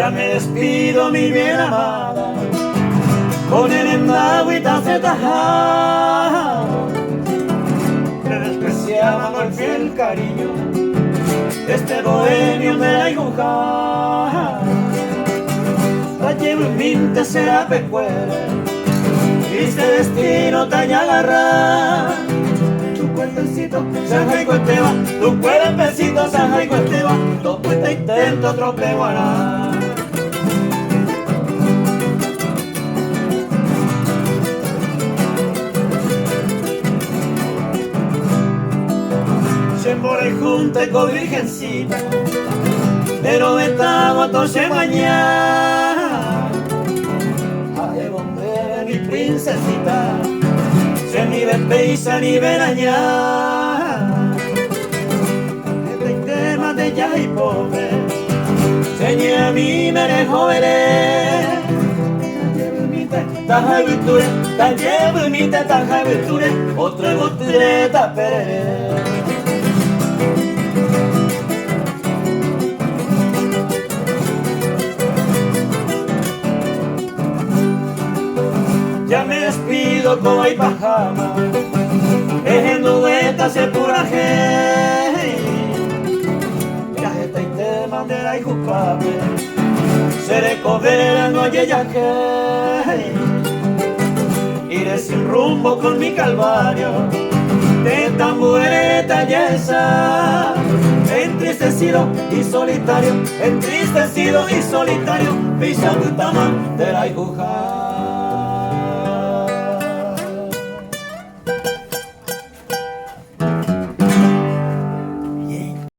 Ya me despido, mi bien amada, con el endagüita se tajaba. Te despreciaba con fiel cariño este bohemio de la Ijujá. La llevo en mente será pecuera, triste destino te haya agarrar. Tu cuerpecito se jaigo te va, tu cuerpecito se jaigo te va, tu puesta intento tropeguará. Siempre junte con virgencita, pero estamos todos mañana. Ay, donde mi princesita, se ni despeisa ni veraña. Este tema de ya y pobre, señé a mí me dejó veré. Taja virture, talle brumita, taja virture, otra botureta perere. Ya me despido con el pajama, dejando vueltas se pura gente. Ya está el tema de la Ijupame, se recobera no hay ella que. Iré sin rumbo con mi calvario, de tamboreta y esa. Entristecido y solitario, pisando el tama de la Ijujá.